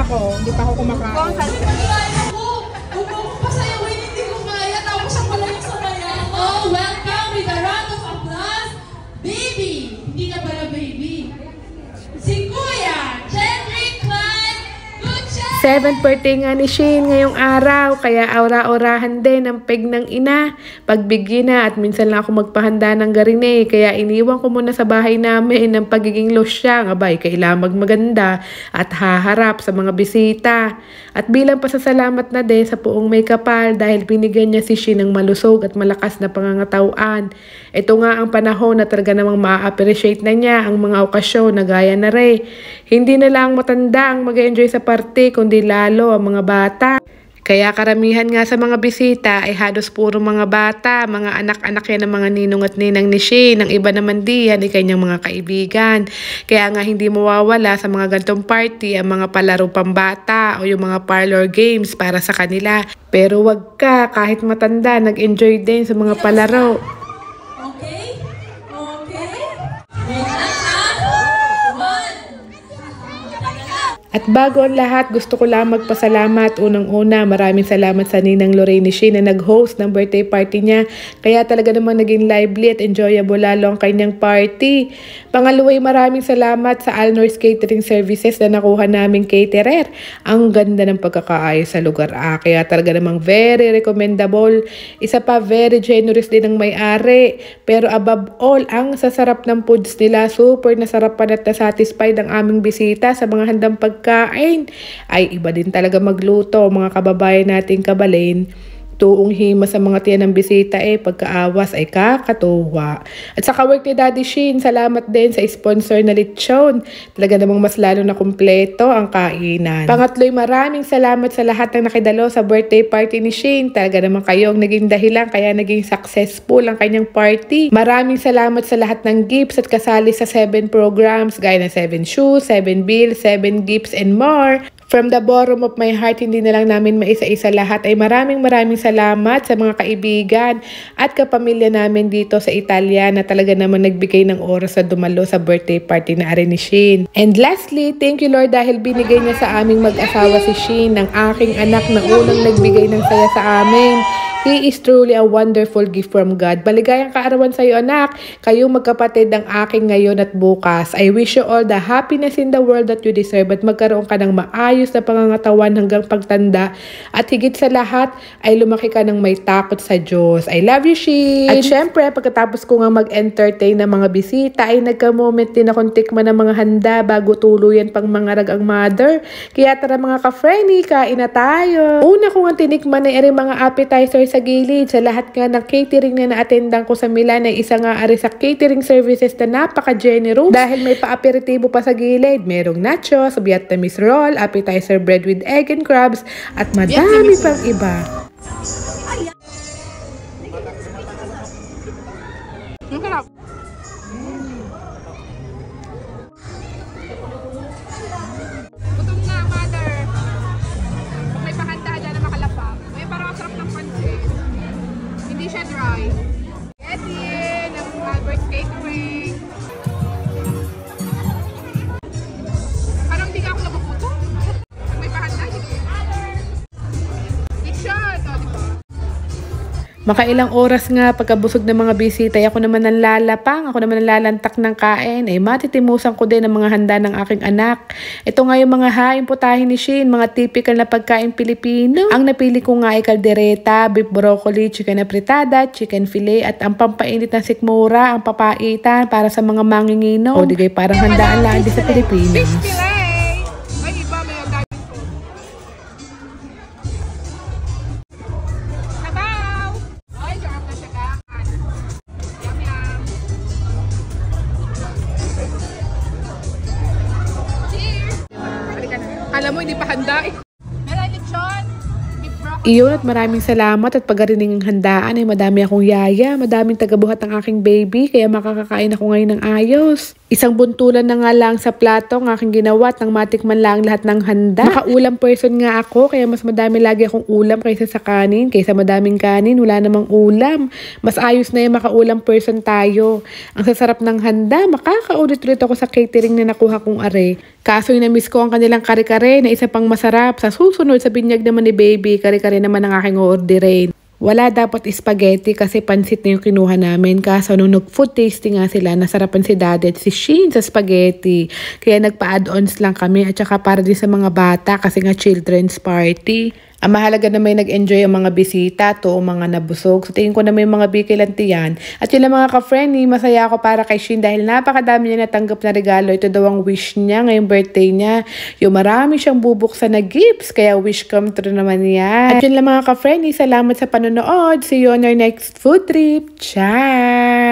ako. Hindi pa ako kumakain. Oh, welcome with a round of applause. Baby! Hindi ka pala baby. Si Kuya Jeffrey Clyde Gutierrez. 7th birthday nga ni Shane ngayong araw, kaya aura-aurahan din ang peg ng ina. Pagbigyan na at minsan lang ako magpahanda ng garine, kaya iniwan ko muna sa bahay namin ng pagiging losyang. Abay, kailangan maganda at haharap sa mga bisita. At bilang pasasalamat na din sa puong may kapal dahil binigyan niya si Shane ng malusog at malakas na pangangatawan. Ito nga ang panahon na talaga namang ma-appreciate na niya ang mga okasyon na gaya na rin. Hindi na lang matanda ang mag-enjoy sa party, kundi lalo ang mga bata. Kaya karamihan nga sa mga bisita ay halos puro mga bata, mga anak-anak yan ng mga ninong at ninang ni Shane. Ang iba naman diyan ay kanyang mga kaibigan. Kaya nga hindi mawawala sa mga gantong party ang mga palaro pambata o yung mga parlor games para sa kanila. Pero wag ka, kahit matanda, nag-enjoy din sa mga palaro. Okay? At bago ang lahat, gusto ko lang magpasalamat. Unang-una, maraming salamat sa Ninang Lorraine ni Shane na nag-host ng birthday party niya. Kaya talaga namang naging lively at enjoyable lalo ang kanyang party. Pangalawa, maraming salamat sa Alnor's Catering Services na nakuha naming caterer. Ang ganda ng pagkakaayos sa lugar. Kaya talaga namang very recommendable. Isa pa, very generous din ang may-ari. Pero above all, ang sasarap ng foods nila. Super nasarapan at nasatisfied ang aming bisita sa mga handang pagkain. Ay iba din talaga magluto, mga kababayan nating kabalin. Tuong hima sa mga tiyan ng bisita pagkaawas ay kakatuwa. At sa kawork ni Daddy Shane, salamat din sa sponsor na lechon. Talaga namang mas lalo na kumpleto ang kainan. Pangatlo'y maraming salamat sa lahat ng nakidalo sa birthday party ni Shane. Talaga namang kayong naging dahilan kaya naging successful ang kanyang party. Maraming salamat sa lahat ng gifts at kasali sa 7 programs gaya ng 7 shoes, 7 bills, 7 gifts and more. From the bottom of my heart, hindi na lang namin maisa-isa lahat ay maraming salamat sa mga kaibigan at kapamilya namin dito sa Italia na talaga naman nagbigay ng oras sa dumalo sa birthday party na ari ni Shane. And lastly, thank you Lord dahil binigay niya sa aming mag-asawa si Shane, ng aking anak na unang nagbigay ng saya sa amin. He is truly a wonderful gift from God. Maligayang kaarawan sa iyo, anak. Kayong magkapatid ang aking ngayon at bukas. I wish you all the happiness in the world that you deserve at magkaroon ka ng maayos na pangangatawan hanggang pagtanda. At higit sa lahat ay lumaki ka ng may takot sa Diyos. I love you, Shane! At syempre, pagkatapos ko nga mag-entertain ng mga bisita ay nagka-moment din akong tikman ng mga handa bago tuluyan pang mangarag ang mother. Kaya tara mga ka-frenny, kain na tayo! Una ko nga tinikman ay mga appetizers sa gilid. Sa lahat nga ng catering na na-attendan ko sa Milan ay isa nga ari sa catering services na napaka-generous dahil may pa-aperitibo pa sa gilid. Merong nachos, Vietnamese roll, appetizer bread with egg and crabs at madami pang iba. Gutom na, mother. May pahanda dyan na makalapa. May parang sarap ng pansit. Hindi siya dry. Get in! Ang Albert's Catering. Parang hindi ka ako nabubuto. May pahanda. Lechon, di ba? Makailang oras nga pagkabusog ng mga bisita, ako naman ang lalapang, ako naman ang lalantak ng kain, ay matitimusan ko din ang mga handa ng aking anak. Ito nga yung mga haing putahe ni Shane, mga typical na pagkain Pilipino. Ang napili ko nga ay kaldereta, beef broccoli, chicken na fritada, chicken fillet, at ang pampainit ng sikmura, ang papaitan para sa mga mangingino. O digay parang handaan lang din sa Pilipinas. Alam mo, hindi pa handa eh. Meron lechon. Iyon at maraming salamat at pagkarining ang handaan ay madami akong yaya, madaming tagabuhat ang aking baby, kaya makakakain ako ngayon ng ayos. Isang buntulan na nga lang sa plato ang aking ginawa at nang matikman lang lahat ng handa. Nakaulam person nga ako kaya mas madami lagi akong ulam kaysa sa kanin. Kaysa madaming kanin, wala namang ulam. Mas ayos na yung makaulam person tayo. Ang sasarap ng handa, makakaulit-ulit ako sa catering na nakuha kong are. Kaso yung na-miss ko ang kanilang kare-kare na isa pang masarap. Sa susunod, sa binyag naman ni baby, kare-kare naman ang aking orderin. Wala dapat spaghetti kasi pansit na yung kinuha namin. Kaso nung nag-food tasting nga sila, nasarapan si Daddy at si Sheen sa spaghetti. Kaya nagpa-add-ons lang kami at saka para din sa mga bata kasi nga children's party. Ang mahalaga na may nag-enjoy ang mga bisita to, mga nabusog. So tingin ko na may mga bikilanti yan. At yun lang mga ka-friendly, masaya ako para kay Sheen dahil napakadami niya natanggap na regalo. Ito daw ang wish niya ngayong birthday niya. Yung marami siyang bubuksan na gifts, kaya wish come true naman yan. At yun lang mga ka-friendly, salamat sa panonood. See you on our next food trip. Ciao!